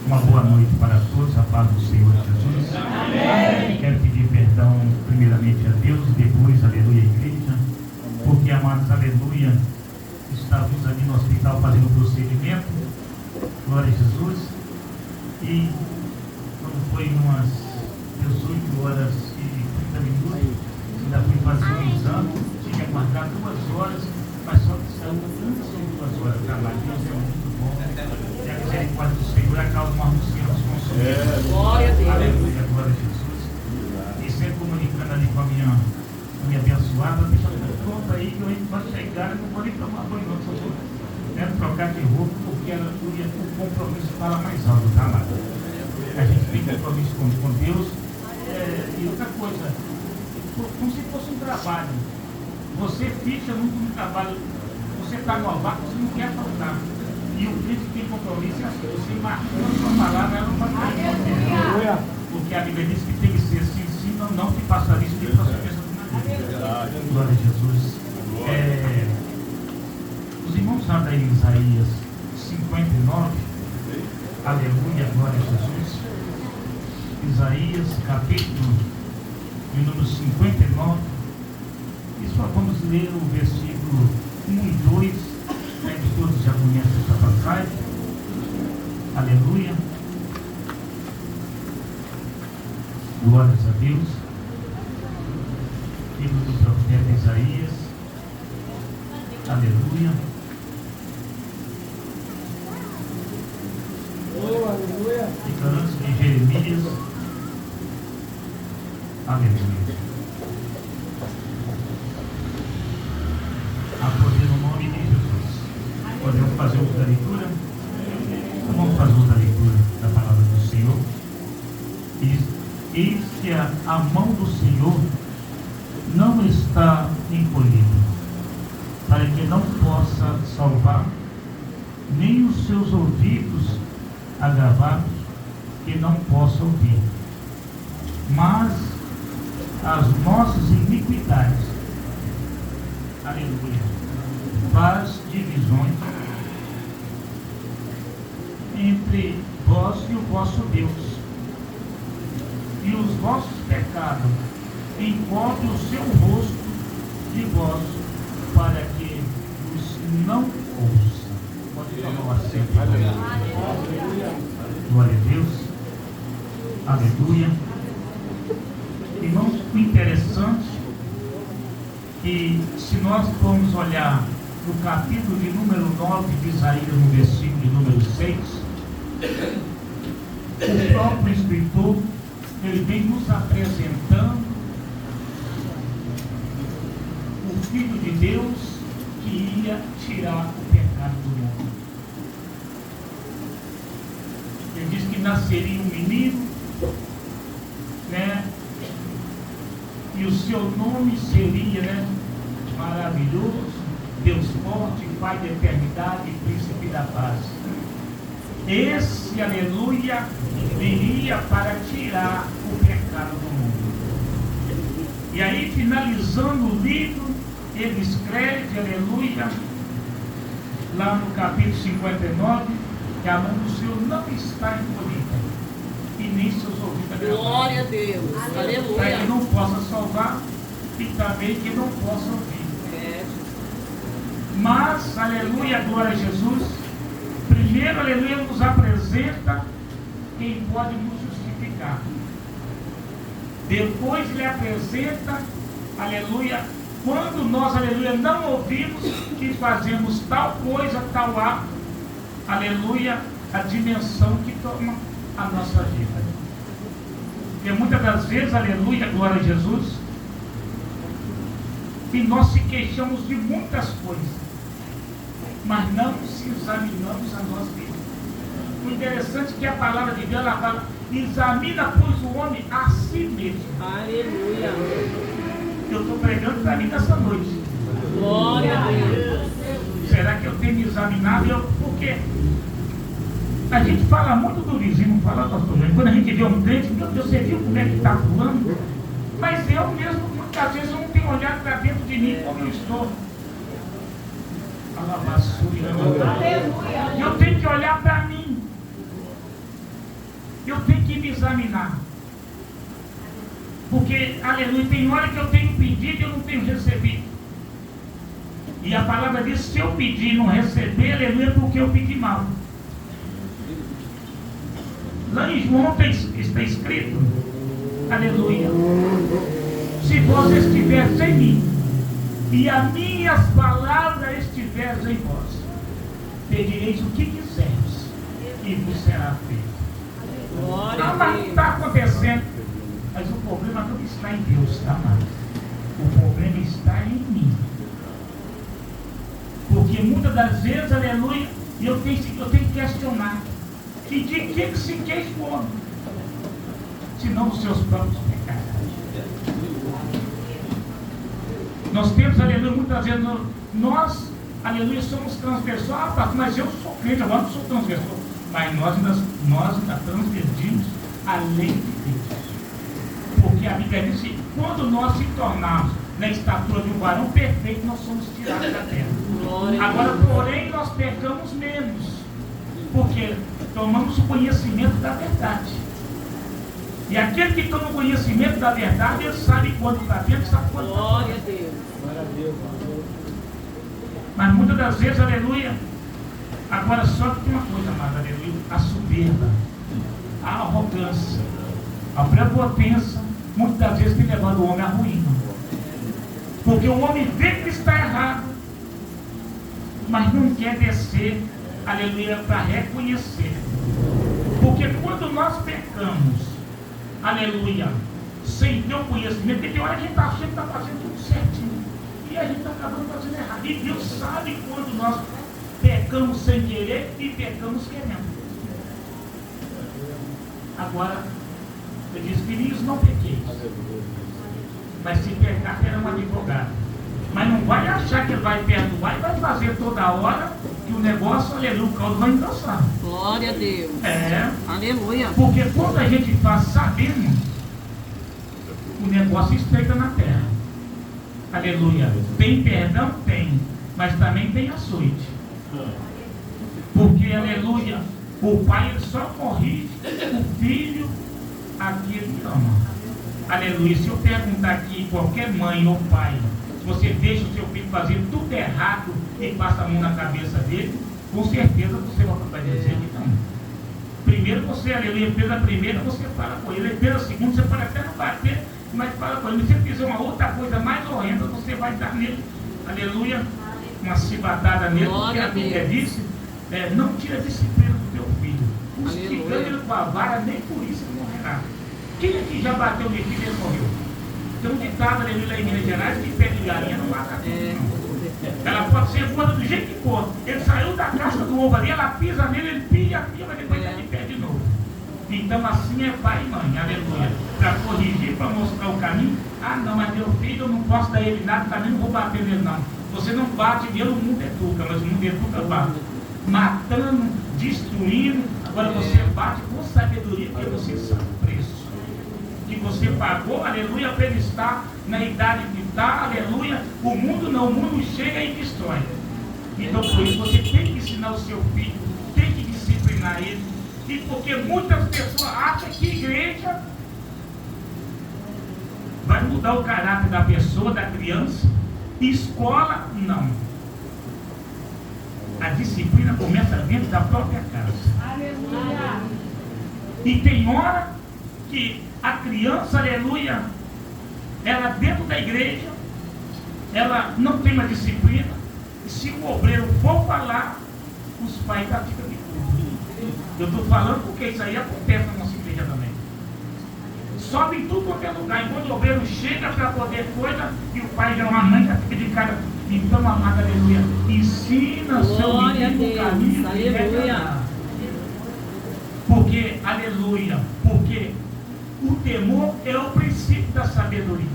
Uma boa noite para todos, a paz do Senhor Jesus. Amém. Quero pedir perdão primeiramente a Deus, depois, aleluia, igreja, porque, amados, aleluia, estávamos ali no hospital fazendo o procedimento, glória a Jesus, e quando foi umas 18 horas e 30 minutos, ainda fui fazer um exame, tinha que aguardar 2 horas, mas só que são 2 horas de trabalho. Deus é muito bom, e a misericórdia do Senhor acalma uma música nos consumos. Glória a Deus. Aleluia, glória a Jesus. E sempre comunicando ali com a minha abençoada, deixa eu pronto aí, que eu vou chegar, eu não vou nem tomar banho, não, só vou trocar de roupa, porque o compromisso fala mais alto, tá, amado? A gente tem compromisso com Deus. E outra coisa, como se fosse um trabalho. Você ficha muito no trabalho, você está novato, você não quer faltar. E o crente que tem compromisso é assim, você marcou a sua palavra, ela não vai cair. Porque a Bíblia diz que tem que ser sim, sim, não, não, que passa isso de prosperidade na vida. Glória a Jesus. Os irmãos abrem em Isaías 59, aleluia, glória a Jesus. Isaías, capítulo de número 59, e só vamos ler o versículo 1 e 2, que todos já conhecem essa passagem, aleluia, glórias a Deus. Livro do profeta Isaías, aleluia. Aleluia. E antes de Jeremias, aleluia. A poder no nome de Jesus. Podemos fazer outra leitura? Então vamos fazer outra leitura da palavra do Senhor. Eis que a mão do Senhor não está encolhida, para que não possa salvar, nem os seus ouvidos agravados, que não possa ouvir. Mas as nossas iniquidades, aleluia, faz divisões entre vós e o vosso Deus, e os vossos pecados encobrem o seu rosto de vós, para que os não ouça. Pode tomar o assento. Aleluia. Glória a Deus. Aleluia. Irmãos, o interessante que, se nós formos olhar no capítulo de número 9 de Isaías, no versículo de número 6, o próprio escritor, ele vem nos apresentando o Filho de Deus que ia tirar o pecado do mundo. Ele diz que nasceria um menino, né? E o seu nome seria, né, maravilhoso, Deus forte, Pai da eternidade e Príncipe da paz. Esse, aleluia, viria para tirar o pecado do mundo. E aí, finalizando o livro, ele escreve, aleluia, lá no capítulo 59, que a mão do Senhor não está encolhida, e nem seus ouvidos agravados. Glória a Deus, aleluia. Para que não possa salvar e também que não possa ouvir. Mas, aleluia, glória a Jesus, primeiro, aleluia, nos apresenta quem pode nos justificar. Depois ele apresenta, aleluia, quando nós, aleluia, não ouvimos que fazemos tal coisa, tal ato, aleluia, a dimensão que toma a nossa vida. Porque muitas das vezes, aleluia, glória a Jesus, e nós se queixamos de muitas coisas, mas não se examinamos a nós mesmos. O interessante é que a palavra de Deus, ela fala, examina, pois, o homem a si mesmo. Aleluia. Eu estou pregando para mim nessa noite. Glória a Deus. Será que eu tenho me examinado? Porque a gente fala muito do vizinho, não fala, pastor, quando a gente vê um crente, meu Deus, você viu como é que está fulano? Mas eu mesmo, muitas vezes, eu não tenho olhado para dentro de mim como eu estou. Eu tenho que olhar para mim. eu tenho que me examinar. Porque, aleluia, tem hora que eu tenho pedido e eu não tenho recebido. E a palavra diz, se eu pedir e não receber, aleluia, porque eu pedi mal. Lá em João está escrito, aleluia, se vós estiveres em mim, e as minhas palavras estiverem em vós, pedireis o que quiseres, e vos será feito. Não, mas não está acontecendo. Mas o problema não está em Deus, tá, amado? O problema está em mim. Porque muitas das vezes, aleluia, eu tenho que questionar. E de que se queixa o homem? Senão dos seus próprios pecados. Nós temos, aleluia, muitas vezes, nós, aleluia, somos transgressores. Mas eu sou crente, agora não sou transgressor. Mas nós ainda transgredimos a lei de Deus. Porque a Bíblia diz que quando nós se tornarmos na estatura de um varão perfeito, nós somos tirados da terra. Agora, porém, nós pecamos menos, porque tomamos o conhecimento da verdade. E aquele que toma o conhecimento da verdade, ele sabe quando está dentro e sabe quando está fora. Glória a Deus. Mas muitas das vezes, aleluia, agora só que tem uma coisa, amada, aleluia, a soberba, a arrogância, a prepotência, muitas das vezes tem levado o homem à ruína. Porque o homem vê que está errado, mas não quer descer, aleluia, para reconhecer. Porque quando nós pecamos, aleluia, sem ter o conhecimento, porque tem hora que a gente está achando que está fazendo tudo certinho, e a gente está acabando fazendo errado. E Deus sabe quando nós pecamos sem querer e pecamos querendo. Agora, ele diz, filhinhos, não pequeis, mas se pecar, terá um advogado. Mas não vai achar que ele vai perdoar e vai fazer toda hora que o negócio, aleluia, o caldo vai engrossar. Glória a Deus. É. Aleluia. Porque quando a gente faz sabendo, o negócio estreita na terra. Aleluia. Tem perdão? Tem. Mas também tem açoite. Porque, aleluia, o pai ele só corrige o filho a que ele ama. Aleluia. Se eu perguntar aqui, qualquer mãe ou pai, se você deixa o seu filho fazer tudo errado e passa a mão na cabeça dele, com certeza você vai dizer que não. Primeiro você, aleluia, fez a primeira, você fala com ele. Fez a segunda, você pode até não bater, mas fala com ele. Se ele fizer uma outra coisa mais horrenda, você vai dar nele, aleluia, uma cibatada nele, porque a Bíblia disse, não tira a disciplina do teu filho. Fustigando ele com a vara, nem por isso ele morrerá. Quem aqui já bateu nele e ele morreu? Tem um ditado, aleluia, lá em Minas Gerais, que pé de galinha não mata tudo, não. Ela pode ser gorda do jeito que for. Ele saiu da casca do ovo ali, ela pisa nele, ele pia, mas depois está de pé de novo. Então assim é pai e mãe, aleluia. Para corrigir, para mostrar o caminho. Ah não, mas meu filho, eu não posso dar ele nada, também não vou bater nele não. Você não bate nele, o mundo educa, mas o mundo educa bate. Matando, destruindo. Agora você bate com sabedoria, porque você sabe o preço que você pagou, aleluia, para ele estar na idade que está, aleluia. O mundo não, o mundo chega e destrói. Então por isso você tem que ensinar o seu filho, tem que disciplinar ele. E porque muitas pessoas acham que igreja vai mudar o caráter da pessoa, da criança. Escola, não. A disciplina começa dentro da própria casa. Aleluia. E tem hora que a criança, aleluia, ela dentro da igreja, ela não tem uma disciplina, e se o obreiro for falar, os pais já ficam de culpa. Eu estou falando porque isso aí acontece na nossa igreja também. Sobe em tudo quanto é lugar, e quando o obreiro chega para poder coisa, e o pai já, uma mãe já fica de cara. Então, amada, aleluia, ensina seu menino o caminho que deve andar. Porque, aleluia, porque o temor é o princípio da sabedoria.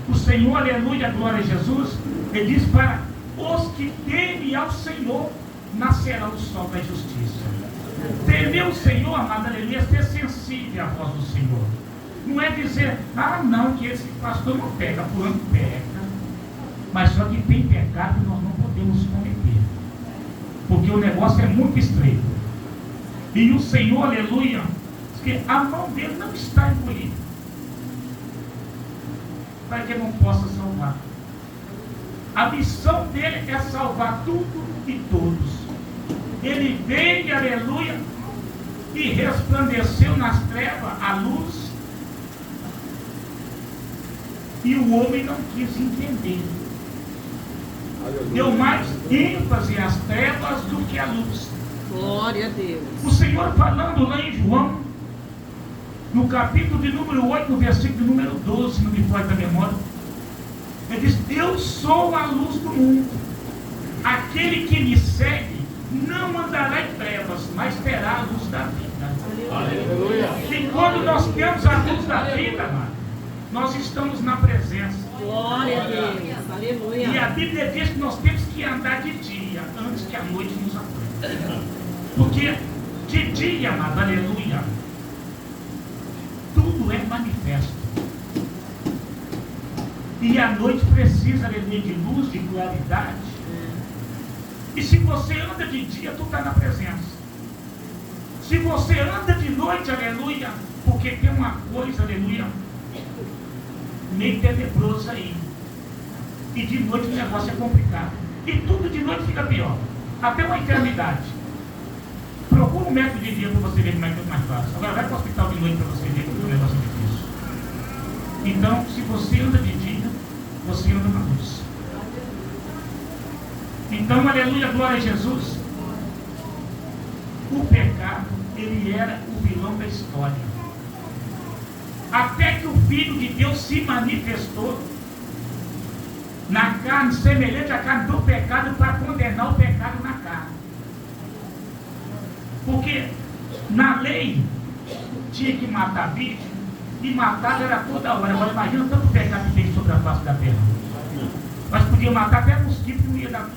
O Senhor, aleluia, glória a Jesus, ele diz para os que temem ao Senhor, nascerá o sol da justiça. Temer o Senhor, amado, aleluia, é ser sensível à voz do Senhor. Não é dizer, ah não, que esse pastor não peca, fulano peca. Mas só que tem pecado que nós não podemos cometer. Porque o negócio é muito estreito. E o Senhor, aleluia, Porque a mão dele não está encolhida, para que não possa salvar. A missão dele é salvar tudo e todos. Ele veio, aleluia, e resplandeceu nas trevas a luz, e o homem não quis entender. Deu mais ênfase às trevas do que à luz. Glória a Deus. O Senhor falando lá em João, no capítulo de número 8, no versículo de número 12, se não me falha da memória, ele diz: eu sou a luz do mundo. Aquele que me segue não andará em trevas, mas terá a luz da vida. Aleluia. E quando nós temos a luz da vida, amado, nós estamos na presença. Glória a Deus. Aleluia. E a Bíblia diz que nós temos que andar de dia, antes que a noite nos apanhe. Porque de dia, amado, aleluia, tudo é manifesto. E a noite precisa, aleluia, de luz, de claridade. E se você anda de dia, tu está na presença. Se você anda de noite, aleluia, porque tem uma coisa, aleluia, meio tenebrosa aí. E de noite o negócio é complicado. E tudo de noite fica pior. Até uma enfermidade. Procura um médico de dia para você ver como é que é mais fácil. Agora vai para o hospital de noite para você ver como o negócio é difícil. Então, se você anda de dia, você anda na luz. Então, aleluia, glória a Jesus. O pecado, ele era o vilão da história. Até que o Filho de Deus se manifestou na carne, semelhante à carne do pecado, para condenar o pecado na carne. Porque na lei tinha que matar bicho, e matar era toda hora. Agora imagina tanto pecado que tem sobre a face da terra. Mas podia matar até mosquito, que não ia dar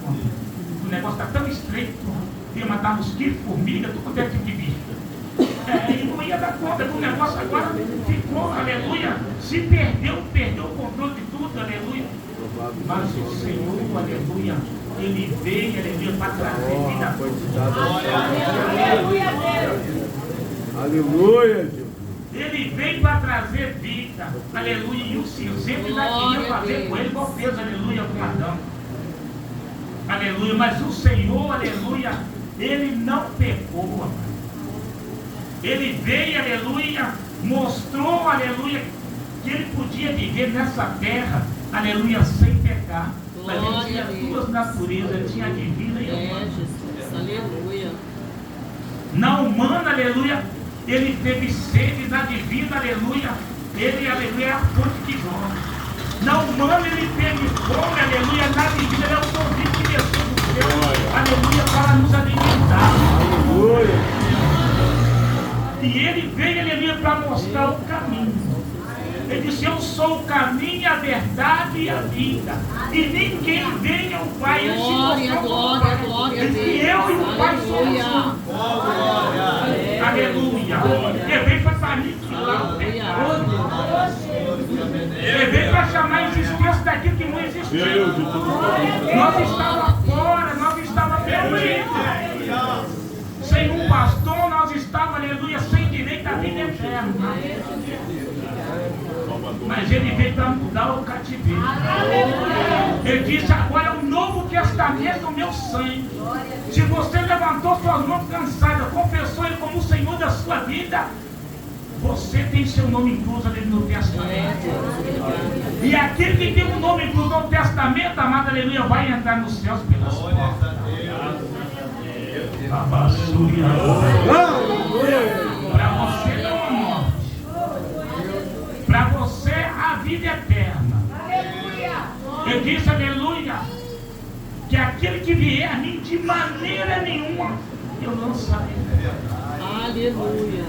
conta. O negócio está tão estreito, podia matar mosquito, formiga, tudo quanto é tipo de bicho. E não ia dar conta, o negócio agora ficou, aleluia, se perdeu o controle de tudo, aleluia. Mas o Senhor, aleluia, ele veio, aleluia, para trazer vida. Aleluia. Ele veio para trazer vida, aleluia. E o cinzento ainda queria fazer com ele igual fez, aleluia, com Adão. Aleluia, mas o Senhor, aleluia, ele não pecou, amado. Ele veio, aleluia, mostrou, aleluia, que ele podia viver nessa terra, aleluia, sem pecar. Mas ele tinha duas naturezas, ele tinha a divina e a humana. Jesus, aleluia. Na humana, aleluia, ele teve sede, na divina, aleluia, ele, aleluia, é a fonte que jorra. Na humana ele teve fome, aleluia, na divina ele é o convite que desceu do céu, aleluia, para nos alimentar. Aleluia. E ele veio, aleluia, para mostrar o caminho. Ele disse: eu sou o caminho, a verdade e a vida. E ninguém vem ao Pai. Ele se mostrou para o Pai. Ele disse: eu e o Pai somos um. Aleluia. Ele veio para aniquilar o pecado. Ele veio para chamar a existência daquilo que não existia. Nós estávamos fora, nós estávamos perdidos. Sem um pastor, nós estávamos, aleluia, sem direito à vida eterna. Mas ele veio para mudar o cativeiro. Ele disse: agora é o novo testamento do meu sangue. Se você levantou suas mãos cansadas, confessou ele como o Senhor da sua vida, você tem seu nome incluso ali no testamento. E aquele que tem o nome incluso no testamento, amado, aleluia, vai entrar nos céus pelas portas. Para você não a morte, para você a vida eterna. Eu disse, aleluia, que aquele que vier a mim, de maneira nenhuma eu não saberei. Aleluia.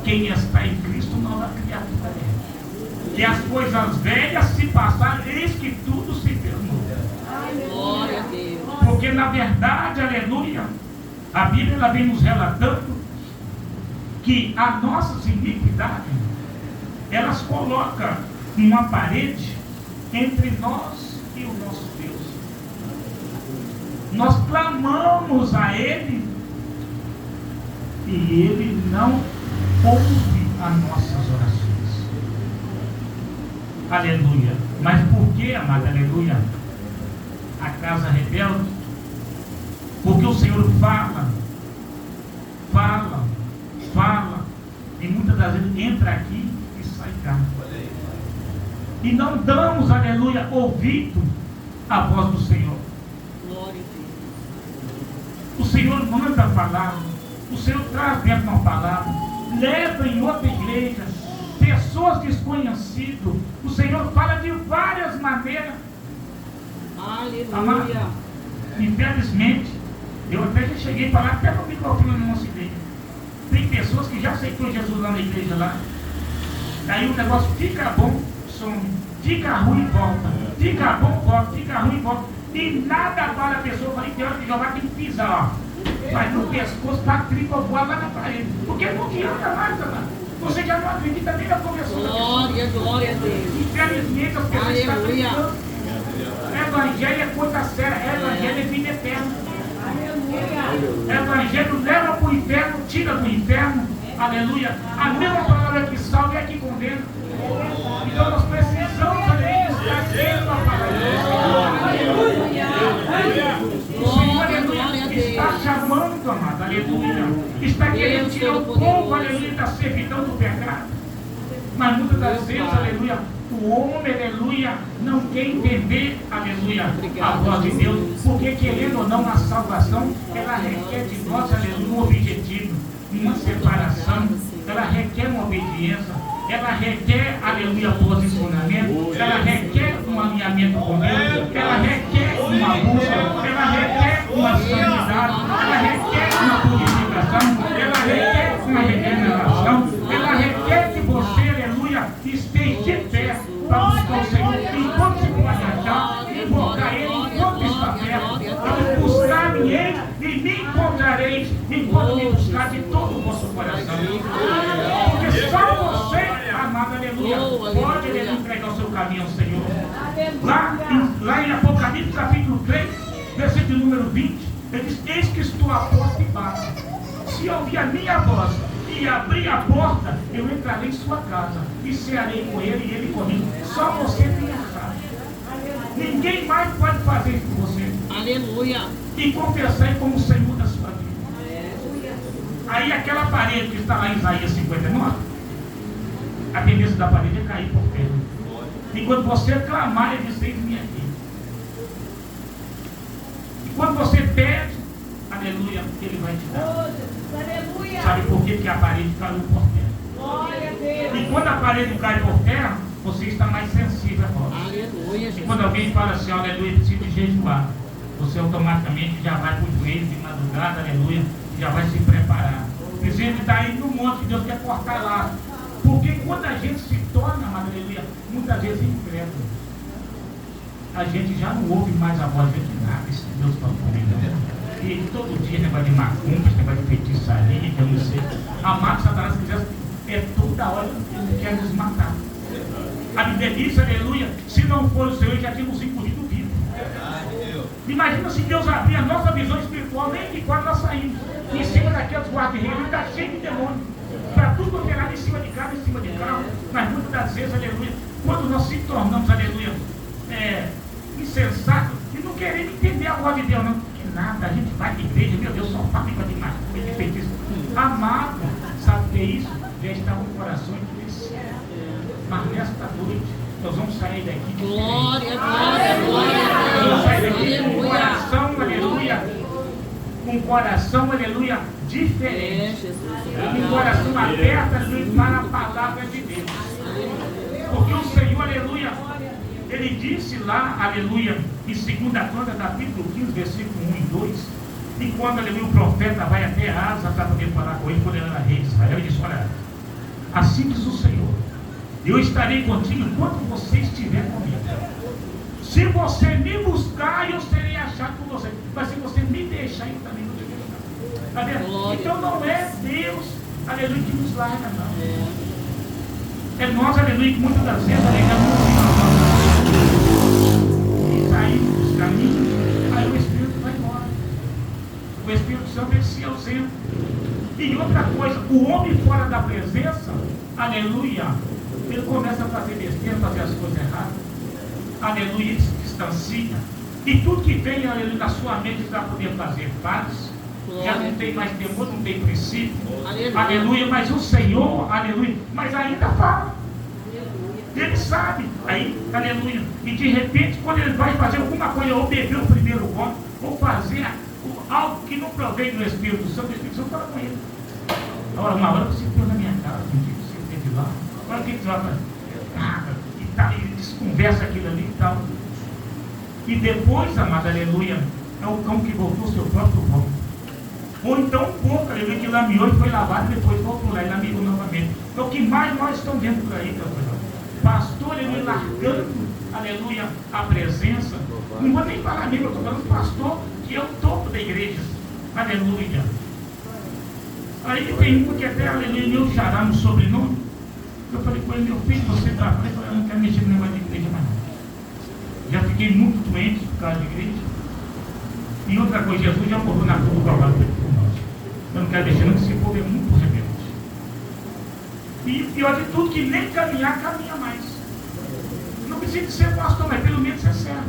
Quem está em Cristo, nova criatura é. Que as coisas velhas se passaram, eis que tudo se fez novo. Glória a Deus. Porque na verdade, aleluia, a Bíblia ela vem nos relatando que as nossas iniquidades, elas colocam uma parede entre nós e o nosso Deus. Nós clamamos a Ele e Ele não ouve as nossas orações. Aleluia. Mas por que, amado, aleluia, a casa rebelde? Porque o Senhor fala, e muitas das vezes entra aqui e sai cá. E não damos, aleluia, ouvido à voz do Senhor. Glória a O Senhor manda a palavra, o Senhor traz dentro de uma palavra, leva em outra igreja, pessoas desconhecidas. O Senhor fala de várias maneiras. Deus. Amado, Aleluia. infelizmente, eu até já cheguei a falar até no microfone na nossa igreja. Tem pessoas que já aceitou Jesus lá na igreja lá. Aí o negócio fica bom, some, fica ruim, volta, fica bom, volta, fica ruim, volta. E nada vale a pessoa falar que hora que Jeová tem que pisar, ó. Mas no pescoço para tripa voar lá na parede. Porque não adianta mais, amado. Você já não acredita nem na conversão da pessoa. Glória a Deus. Infelizmente as pessoas estão Aleluia. acreditando. Evangelho é coisa séria, evangelho é vida eterna. Evangelho leva para o inferno, tira do inferno. Aleluia. A mesma palavra que salva é que condena. Então nós precisamos, aleluia, estar dentro da palavra. O Senhor, aleluia, está chamando, amado, aleluia. Está querendo tirar o povo, aleluia, da servidão do pecado. Mas muitas das vezes, aleluia, o homem, aleluia, não quer entender, aleluia, a voz de Deus, porque querendo ou não, a salvação, ela requer de nós, aleluia, um objetivo, uma separação, ela requer uma obediência, ela requer, aleluia, posicionamento, ela requer um alinhamento com Deus, ela requer uma busca, ela requer uma santidade, ela requer uma purificação, ela requer uma regeneração, ela requer que você, aleluia, esteja de pé para buscar o Senhor enquanto se pode achar, invocar Ele enquanto está perto, para buscar-me Ele e me encontrareis enquanto me buscar de todo o vosso coração. Porque só você, amado, aleluia, pode aleluia, entregar o seu caminho ao Senhor. Lá em Apocalipse capítulo 3, versículo número 20, ele diz: eis que estou à porta e bato. Se ouvir a minha voz e abrir a porta, eu entrarei em sua casa e cearei com ele e ele comigo. Só você tem a chave. Ninguém mais pode fazer isso por você. Aleluia. E confessar como o Senhor da sua vida. Aí aquela parede que está lá em Isaías 59, a tendência da parede é cair por terra. Enquanto você clamar, ele diz: eis-me aqui. E quando você pede, aleluia, ele vai te dar. Sabe por quê? Porque a parede caiu por terra. E quando a parede cai por terra, você está mais sensível à voz. Aleluia. E quando alguém fala assim: aleluia, preciso de jejuar, você automaticamente já vai para o joelho de madrugada, aleluia, já vai se preparar. Dizendo que está indo no monte que Deus quer cortar lá. Porque quando a gente se torna, aleluia, muitas vezes incrédulo, a gente já não ouve mais a voz de nada, esse Deus está comigo. E todo dia negócio de macumba, negócio de feitiçaria, que eu não sei. Amado, Satanás quiser, toda hora ele quer nos matar. A Bíblia diz, aleluia, se não for o Senhor, já tínhamos incluído vivo. Imagina se Deus abrir a nossa visão espiritual, nem de quando nós saímos. Em cima daqueles guarda-reiros, está cheio de demônios. Para tudo operar em cima de casa, em cima de carro. Mas muitas das vezes, aleluia, quando nós se tornamos, aleluia, insensatos, e não queremos entender a voz de Deus, não. Que nada, a gente vai de igreja, meu Deus, só fábrica de macumba, de feitiço. Amado, sabe o que é isso? Já está com o coração endurecido. Mas nesta noite, nós vamos sair daqui. Glória, glória, glória. Vamos sair daqui com o coração, aleluia. Com o coração, aleluia, diferente. Com o coração aberto, aleluia, para a palavra de Deus. Porque o Senhor, aleluia, ele disse lá, aleluia, em 2 Crônicas, capítulo 15, versículo 1 e 2, e quando, aleluia, o profeta vai até Asa para poder falar com ele, quando ele era rei de Israel, ele disse: olha, assim diz o Senhor, eu estarei contigo enquanto você estiver comigo. Se você me buscar, eu serei achado por você. Mas se você me deixar, eu também não te deixar. Tá vendo? Então não é Deus, aleluia, que nos larga, não. É nós, aleluia, que muitas das vezes, e saímos dos caminhos, aí o Espírito vai embora. O Espírito Santo, ele se ausenta. E outra coisa, o homem fora da presença, aleluia, ele começa a fazer besteira, fazer as coisas erradas, aleluia, ele se distancia. E tudo que vem, aleluia, na sua mente vai poder fazer paz. Já não tem mais temor, não tem princípio. Aleluia. Mas o Senhor, aleluia, mas ainda fala. Ele sabe. Aí, aleluia. E de repente, quando ele vai fazer alguma coisa, ou beber o primeiro copo, ou fazer algo que não provém do Espírito Santo, o Espírito Santo fala com ele. Agora, uma hora você entrou na minha casa, um dia você esteve lá, agora o que você vai fazer? Nada. E desconversa aquilo ali e tal. E depois, amado, aleluia, é o cão que voltou ao seu próprio vômito. Ou então um pouco, aleluia, que lameou e foi lavado e depois voltou lá e lameou novamente. É o que mais nós estamos vendo por aí, meu irmão. Pastor, aleluia, largando, aleluia, a presença. Não vou nem falar mesmo, eu estou falando pastor, que é o topo da igreja. Aleluia. Aí tem um que até, aleluia, meu xará no sobrenome. Eu falei com ele, meu filho, você está frente, eu não quero mexer no negócio de igreja mais não. Já fiquei muito doente por causa de igreja. E outra coisa, Jesus já morreu na cruz do Calvário por nós. Eu não quero deixar, não, que esse povo é muito rebelde. E pior de tudo, que nem caminhar, caminha mais. Não precisa ser pastor, mas pelo menos ser servo.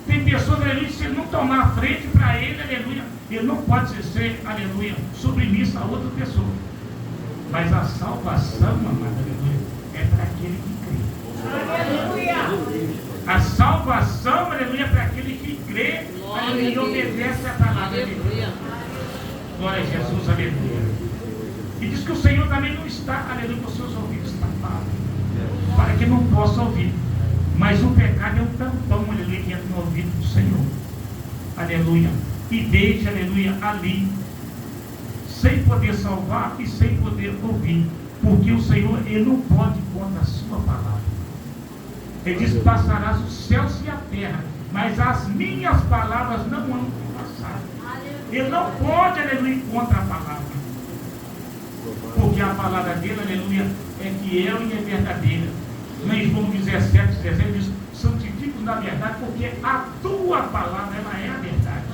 Tem pessoas, aleluia, se ele não tomar a frente para ele, aleluia, ele não pode ser, aleluia, submisso a outra pessoa. Mas a salvação, amada, aleluia, é para aquele que crê. Aleluia! A salvação, aleluia, é para aquele que crê, aleluia, e obedece a palavra de Deus. Glória a Jesus, aleluia. E diz que o Senhor também não está, aleluia, com os seus ouvidos tapados, para que não possa ouvir. Mas o pecado é um tampão, aleluia, que entra no ouvido do Senhor. Aleluia. E deixa, aleluia, ali, sem poder salvar e sem poder ouvir. Porque o Senhor, ele não pode contra a sua palavra. Ele diz, passarás os céus e a terra, mas as minhas palavras não vão passar. Ele não pode, aleluia, ir contra a palavra. Porque a palavra dele, aleluia, é fiel e é verdadeira. Em João 17, 17 diz, santifica-os na verdade, porque a tua palavra, ela é a verdade.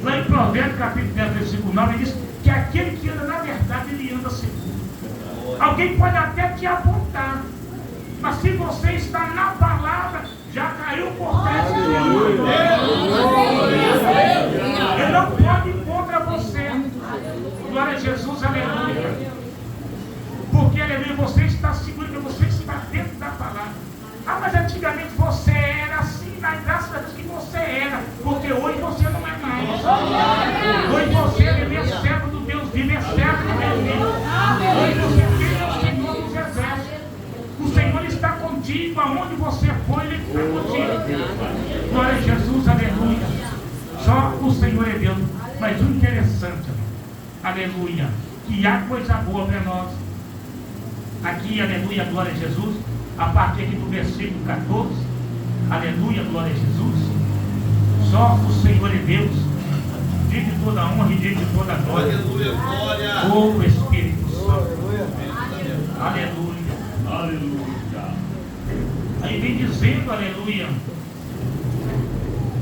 Lá em Provérbios, capítulo 10, versículo 9, ele diz que aquele que anda na verdade, ele anda seguro. Alguém pode até te apontar, mas se você está na palavra, já caiu por terra. Ele não pode ir contra você. Glória a Jesus, aleluia. Porque, aleluia, você está seguro, que você está dentro da palavra. Ah, mas antigamente você era assim, mas graças a Deus que você era, porque hoje você não é mais. Hoje você é servo do Deus vivo, é servo do Deus vivo. Hoje você tem o Senhor dos exércitos. O Senhor está contigo, aonde você for, Ele está contigo. Glória a Jesus, aleluia. Só o Senhor é Deus. Mas o interessante, aleluia, que há coisa boa para nós. Aqui, aleluia, glória a Jesus, a partir aqui do versículo 14, aleluia, glória a Jesus. Só o Senhor é Deus, diga de toda honra e diga de toda glória. Aleluia, glória. O Espírito Santo. Aleluia, aleluia. Aí vem dizendo, aleluia,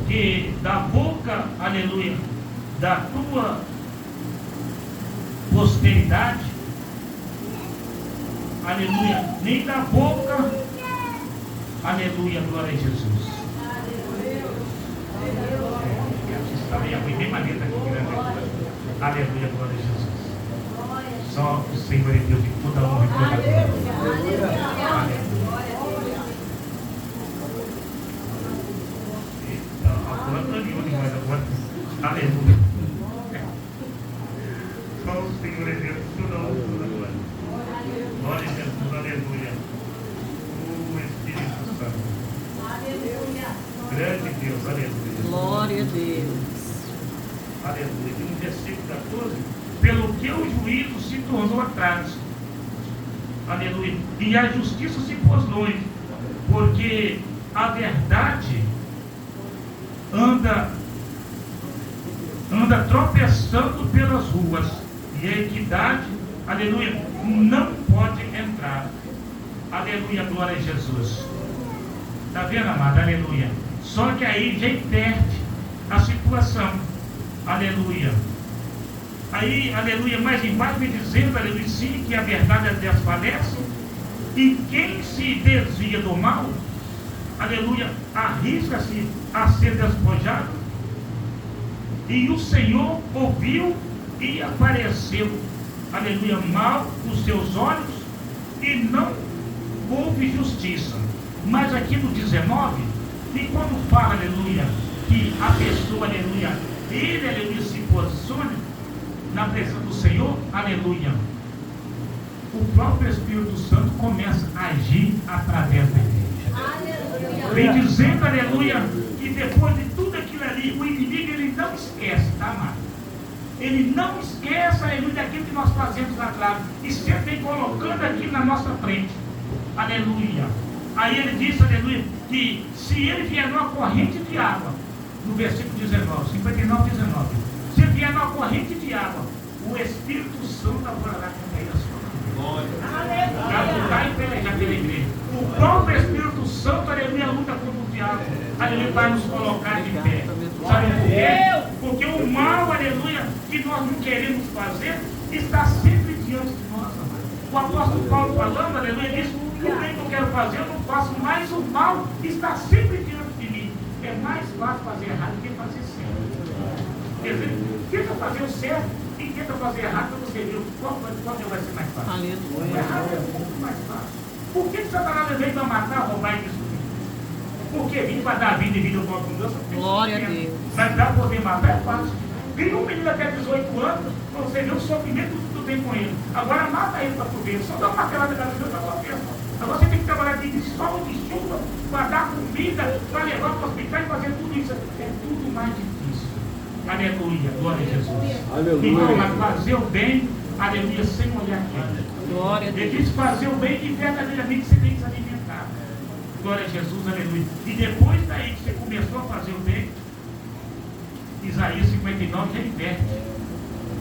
que da boca, aleluia, da tua posteridade, aleluia, nem da boca, aleluia, glória a Jesus. Aleluia, glória a Jesus. Só o Senhor é Deus de toda honra e toda glória. Aleluia. Só o Senhor é Deus de toda honra e toda glória. Glória a Jesus, aleluia. O Espírito Santo. Aleluia. Grande Deus, aleluia. Glória a Deus. Aleluia. E no versículo 14, pelo que o juízo se tornou atraso. Aleluia. E a justiça se pôs longe. Porque a verdade anda tropeçando pelas ruas. E a equidade, aleluia, não pode entrar. Aleluia, glória a Jesus. Está vendo, amado? Aleluia. Só que aí já inverte a situação. Aleluia. Aí, aleluia, mais embaixo vem dizendo, aleluia, sim, que a verdade desfalece, e quem se desvia do mal, aleluia, arrisca-se a ser despojado, e o Senhor ouviu e apareceu, aleluia, mal os seus olhos, e não houve justiça. Mas aqui no 19, e quando fala, aleluia, que a pessoa, aleluia, ele, aleluia, se posiciona na presença do Senhor, aleluia, o próprio Espírito Santo começa a agir através da igreja. Vem dizendo, aleluia, que depois de tudo aquilo ali, o inimigo, ele não esquece, tá, amado? Ele não esquece, aleluia, daquilo que nós fazemos atrás, e sempre vem colocando aquilo na nossa frente, aleluia. Aí ele diz, aleluia, que se ele vier numa corrente de água, no versículo 19, 59, 19, se ele vier numa corrente de água, o Espírito Santo lavorará contra ele a sua vida. Para lutar e pelejar pela igreja. O próprio Espírito Santo, aleluia, luta contra o diabo, aleluia, vai nos colocar de pé. Sabe por quê? Porque o mal, aleluia, que nós não queremos fazer, está sempre diante de nós, amado. O apóstolo Paulo falando, aleluia, diz: o bem que eu quero fazer, eu não faço, mas o mal está sempre diante de mim. É mais fácil fazer errado do que fazer certo. Quer dizer, tenta fazer o certo e tenta fazer errado para você ver qual vai ser mais fácil. O errado é muito mais fácil. Por que Satanás veio para matar, roubar e destruir? Porque vim para dar vida e vida com abundância. Glória a Deus. Mas para poder matar é fácil. Vem um menino até 18 anos, para você ver o sofrimento que tu tem com ele. Agora mata ele para tu ver. Só dá uma martelada na cabeça da tua cabeça. Agora você tem que trabalhar de sol, de chuva, para dar comida, para levar para o hospital e fazer tudo isso. É tudo mais difícil. Aleluia, glória a Jesus. Aleluia. Então, mas fazer o bem, aleluia, sem olhar quem. Glória a Deus. Ele diz fazer o bem e verdadeiramente você tem que se alimentar. Glória a Jesus, aleluia. E depois daí que você começou a fazer o bem, Isaías 59 já inverte.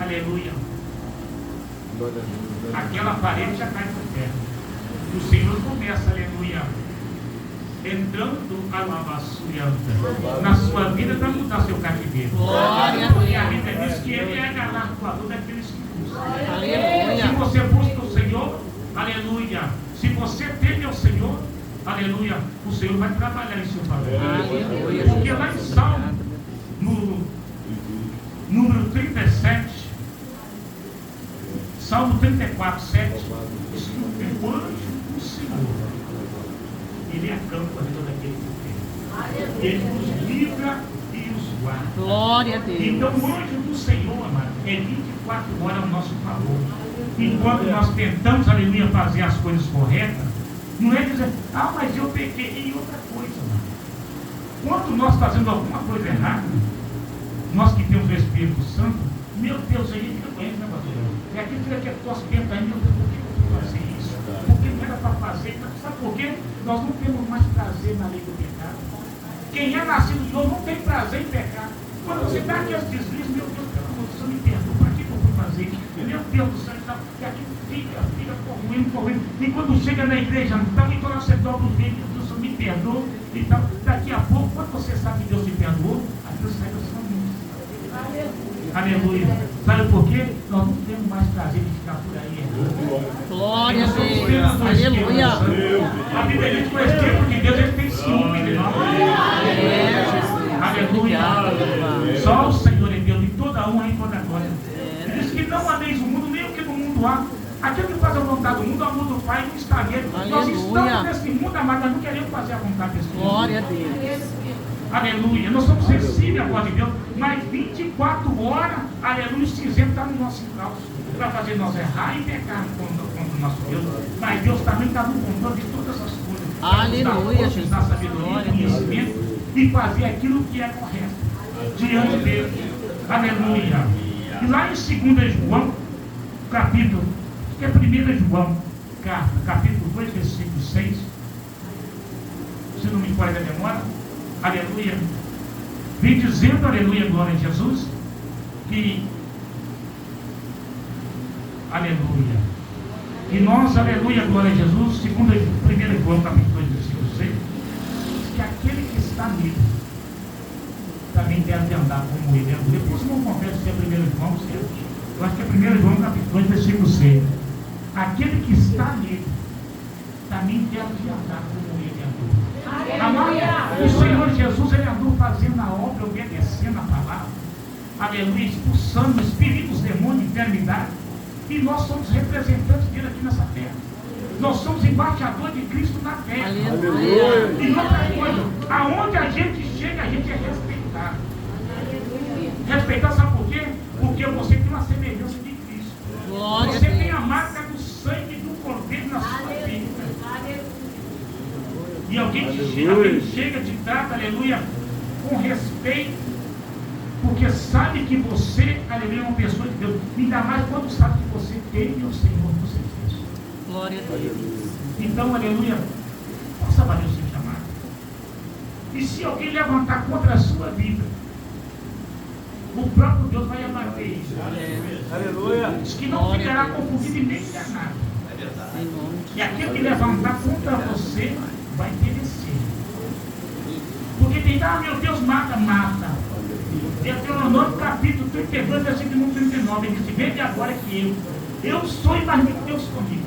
Aleluia. Aquela parede já cai por terra. O Senhor começa, aleluia, entrando a lavaçurianta na sua vida para mudar seu cativeiro. Glória a Porque Deus. a Bíblia diz que ele é galardoador daqueles que buscam. Aleluia. Se você busca o Senhor, aleluia, se você teme ao Senhor, aleluia, o Senhor vai trabalhar em seu favor. Aleluia. Porque lá em Salmo, no número 37, Salmo 34, 7, diz que o anjo do Senhor, ele acampa em todo aquele que tem. Ele nos livra e os guarda. Glória a Deus. Então o anjo do Senhor, amado, é 24 horas ao nosso favor. Enquanto nós tentamos, aleluia, fazer as coisas corretas, não é dizer, mas eu pequei. E outra coisa, amado, quando nós fazemos alguma coisa errada, nós que temos o Espírito Santo, meu Deus, aí ele conhece, né, pastor? É aquilo que é nós pensamos aí, meu Deus, por que eu fui fazer isso? Por que não era para fazer? Sabe por quê? Nós não temos mais prazer na lei do pecado. Quem é nascido de novo não tem prazer em pecar. Quando você dá aqueles deslizes, meu Deus, pelo amor de Deus, me perdoa, para que eu fui fazer? Meu Deus do céu, então, que aquilo fica correndo. E quando chega na igreja, então você dobra os dedos, meu Deus, me perdoa. Então, daqui a pouco, quando você sabe que Deus te perdoou, aquilo sai da sua mente. Aleluia. Sabe por quê? Nós não temos mais prazer de ficar por aí. Glória a Deus. Aleluia. A Bíblia diz que o Espírito de Deus ele tem ciúme de nós. Aleluia. Só o Senhor é Deus, e toda honra e toda glória. Ele diz que não ameis o mundo, nem o que no mundo há. Aquele que faz a vontade do mundo, o amor do Pai não está nele. Nós estamos nesse mundo, amado, mas não queremos fazer a vontade desse mundo. Glória a Deus. Aleluia. Nós somos sensíveis à voz de Deus, mas 24 horas, aleluia, o cinzento está no nosso encalço para fazer nós errar e pecar contra o nosso Deus. Mas Deus também está no controle de todas essas coisas. Aleluia, Jesus. Dar sabedoria, conhecimento e fazer aquilo que é correto diante dele. Aleluia. E lá em 2 João, capítulo, que é 1 João, capítulo 2, versículo 6, se não me falha a memória, aleluia, vem dizendo, aleluia, glória a Jesus, que, aleluia, e nós, aleluia, glória a Jesus, segundo 1 João, capítulo 2, versículo 6, diz que aquele que está nele, também deve andar como ele. Depois não confesso se é 1 João, certo? Eu acho que é 1 João capítulo 2, versículo 6. Aquele que está nele também deve de andar como ele andou. Amado, o Senhor Jesus, ele andou fazendo a obra, obedecendo a palavra, aleluia, expulsando espíritos, demônios, enfermidade, e nós somos representantes dele aqui nessa terra. Nós somos embaixadores de Cristo na terra. Aleluia. E outra coisa, aonde a gente chega, a gente é respeitado. Respeitar, sabe por quê? Porque você tem uma semelhança de Cristo. Glória Você a Deus. tem a marca do sangue do Cordeiro na sua vida. E alguém chega te trata, aleluia, com respeito, porque sabe que você, aleluia, é uma pessoa de Deus. Ainda mais quando sabe que você tem o Senhor no seu Cristo. Glória a Deus. Então, aleluia, possa valer o seu chamado. E se alguém levantar contra a sua vida, o próprio Deus vai abater isso. Aleluia. Diz que não ficará confundido e nem enganado. Em nome de E aquele que levantar contra você vai perecer. Porque tem, meu Deus, mata. Deuteronômio capítulo 32, versículo 39, ele diz: vede agora que eu sou e mais muito Deus comigo.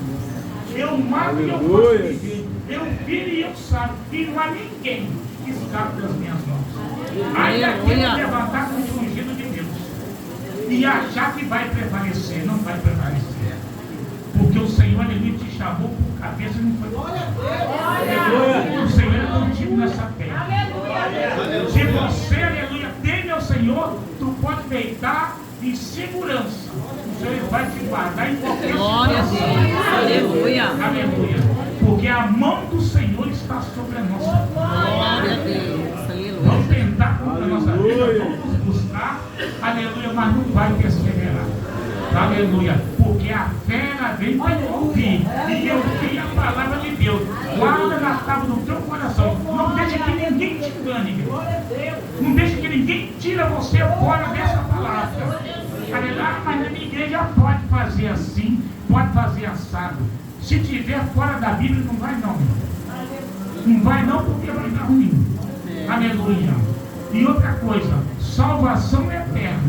Eu mato e eu posso viver. Eu viro e eu saio. E não há ninguém que escape das minhas mãos. Aí aquele que levantar contra o ungido de Deus e achar que vai prevalecer, não vai prevalecer. Porque o Senhor, ele te chamou por cabeça e não foi por cabeça. O Senhor é contigo nessa terra. Se você, aleluia, teme ao Senhor, tu pode deitar em segurança. O Senhor vai te guardar em qualquer glória a situação. Deus. Aleluia. Aleluia. Porque a mão do Senhor está sobre a nossa vida. Glória a Deus. Aleluia. Vamos tentar contra a nossa vida, vamos buscar, aleluia, mas não vai perseverar. Aleluia. Porque a fé vem para ouvir. E ouvir a palavra de Deus. Guarda na tábua do teu coração. Não deixe que ninguém te engane. Não deixe que ninguém tire você fora dessa palavra. Aleluia. Mas na minha igreja pode fazer assim, pode fazer assado. Se tiver fora da Bíblia, não vai não. Não vai não, porque vai dar ruim. Aleluia. E outra coisa, salvação é eterna.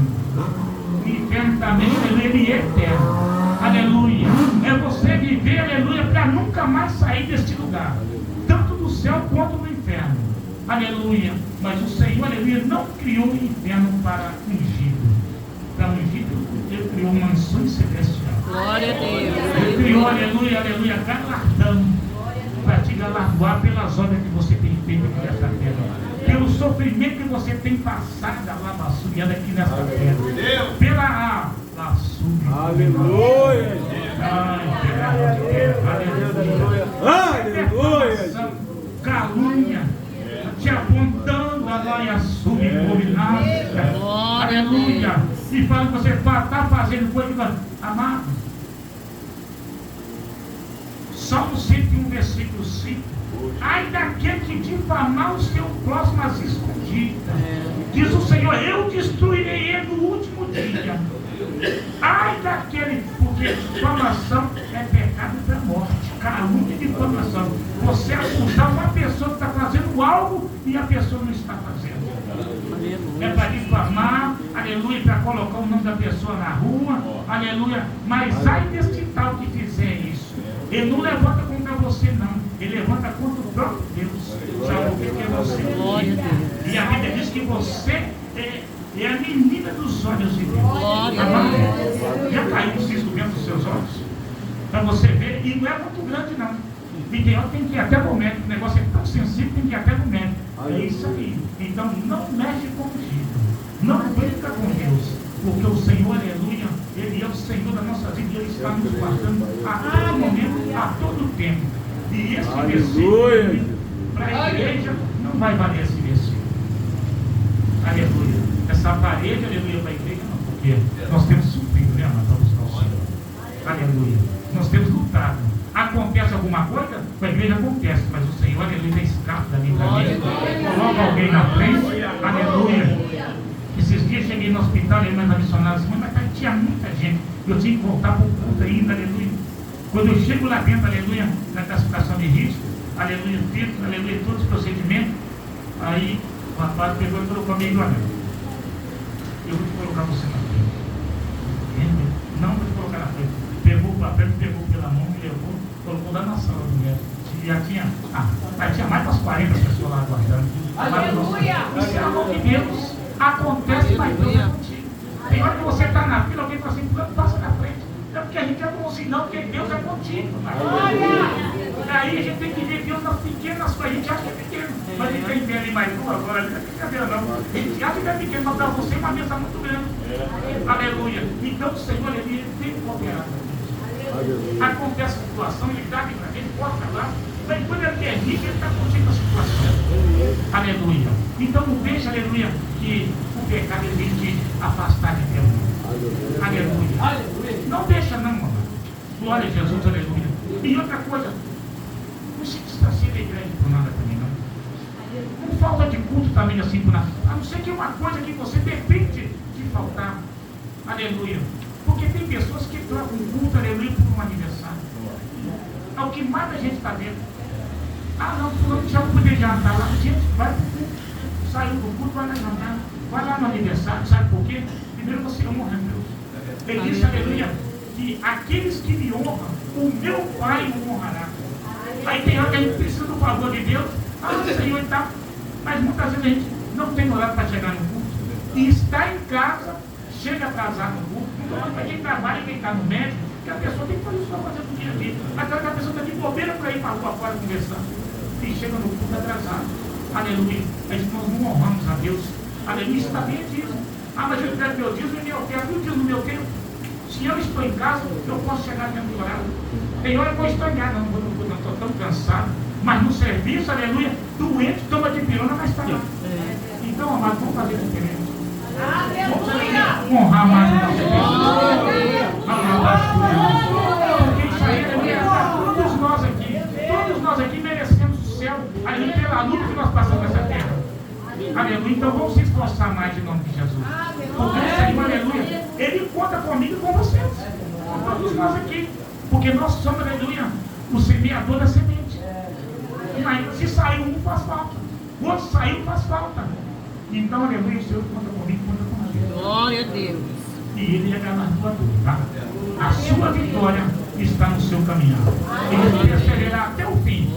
O inferno também, ele é eterno. Aleluia. É você viver, aleluia, para nunca mais sair deste lugar. Tanto do céu quanto do inferno. Aleluia. Mas o Senhor, aleluia, não criou o inferno para ungido. Para ungido, ele criou mansões celestiais. Glória a Deus. Ele criou, aleluia, aleluia, galardão. Para te galardoar pelas obras que você tem feito aqui nesta terra. Pelo sofrimento que você tem passado, a lavaçuriada aqui nesta terra. Pela aleluia. Aleluia. Calúnia. Te apontando a glória subliminar. Aleluia. E fala que você está fazendo coisa. Amado. Salmo 101, versículo 5. Ai daquele que difamar o seu próximo às escondidas. Diz o Senhor: eu destruirei ele no último dia. Ai daquele, porque difamação é pecado para a morte. Calúnia e difamação. Você acusar uma pessoa que está fazendo algo e a pessoa não está fazendo. É para difamar, aleluia, para colocar o nome da pessoa na rua, aleluia. Mas ai desse tal que fizer isso. Ele não levanta contra você, não. Ele levanta contra o próprio Deus. Sabe o que é você? E a Bíblia diz que você é a menina dos olhos de Deus. Amado, já caiu o cisco dentro dos seus olhos? Para você ver, e não é muito grande, não. E tem hora que tem que ir até no médico. O negócio é tão sensível, tem que ir até no médico. É isso aí. Então não mexe com o Egito. Não brinca com Deus. Porque o Senhor, aleluia, Ele é o Senhor da nossa vida e Ele está nos guardando a todo momento, a todo tempo. E esse versículo para a igreja não vai valer esse versículo. Aleluia. Essa parede, aleluia, para a igreja não, porque nós temos sofrido, né, mas vamos buscar o Senhor. Aleluia. Nós temos lutado. Acontece alguma coisa, com a igreja acontece, mas o Senhor, aleluia, escapa da livramento. Coloca alguém na frente, aleluia. Esses dias cheguei no hospital, e mais na missionária, mas tinha muita gente. Eu tinha que voltar para o culto ainda, aleluia. Quando eu chego lá dentro, aleluia, na classificação de risco, aleluia, filtro, aleluia, todos os procedimentos, aí o rapaz pegou e falou comigo: olha, eu vou te colocar você na frente. Não vou te colocar na frente. Pegou o papel, me pegou pela mão, me levou, colocou lá na sala do médico. Já tinha, mas tinha mais das 40 pessoas lá aguardando. Isso é a mão de Deus. Acontece, mas Deus é contigo. Tem hora que você está na fila, alguém fala assim, passa na frente. É porque a gente é bom assim, não, porque Deus é contigo. Aí a gente tem que ver Deus nas pequenas coisas. A gente acha que é pequeno, mas ele tem ali mais duas, agora não é brincadeira não. A gente acha que é pequeno, mas para você é uma mesa muito grande. Aleluia. Então o Senhor, ele tem que cooperar. Acontece a situação, ele dá, ele corta lá, mas quando ele é rico, ele está contigo a situação. Aleluia. Então não deixa, aleluia, que o pecado ele vem te afastar de Deus. Aleluia. Não deixa não, mamãe. Glória a Jesus, aleluia. E outra coisa, não se distancia da igreja por nada também, não. Não falta de culto também assim por nada. A não ser que é uma coisa que você depende de faltar. Aleluia. Porque tem pessoas que trocam culto, aleluia, por um aniversário. É o que mais a gente está vendo. Não, fulano já poder jantar lá. Gente, vai para o culto. Saiu do culto, vai lá jantar. Vai lá no aniversário, sabe por quê? Primeiro você honra a Deus. Ele disse, aleluia, que aqueles que me honram, o meu Pai o honrará. Aí tem hora que a gente precisa do favor de Deus. Senhor, e tal. Mas muitas vezes a gente não tem horário para chegar no culto. E está em casa, chega atrasado no culto. Então, para quem trabalha e quem está no médico, que a pessoa tem que fazer isso para fazer no dia a dia. Aquela que a pessoa está de bobeira para ir para a rua fora conversar. E chega no culto atrasado. Aleluia. Mas nós não honramos a Deus. Aleluia. Isso também é dízimo. Mas eu quero meu dízimo e meu tempo. E o dízimo meu tempo? Se eu estou em casa, eu posso chegar dentro do horário. Tem hora que eu vou estranhar, não estou tão cansado. Mas no serviço, aleluia, doente, toma de pirona, mas está lá. Então, amado, vamos fazer diferente. Vamos honrar mais o nosso Deus. Porque isso aí, aleluia, todos nós aqui merecemos o céu, aleluia, pela luta que nós passamos nessa terra. Aleluia, então vamos se esforçar mais em nome de Jesus. Porque o Senhor, aleluia, Ele conta comigo e com vocês. Com todos nós aqui. Porque nós somos, aleluia, o semeador da semente. Mas se saiu um, faz falta. O outro saiu, faz falta. Então, aleluia, o Senhor conta comigo, conta com você. Glória a Deus. E Ele é galardoador, tá? A sua vitória está no seu caminhar. Ele perseverará até o fim.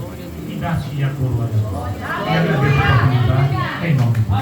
E dar-te a coroa. E agradeço a oportunidade. Em nome de Deus.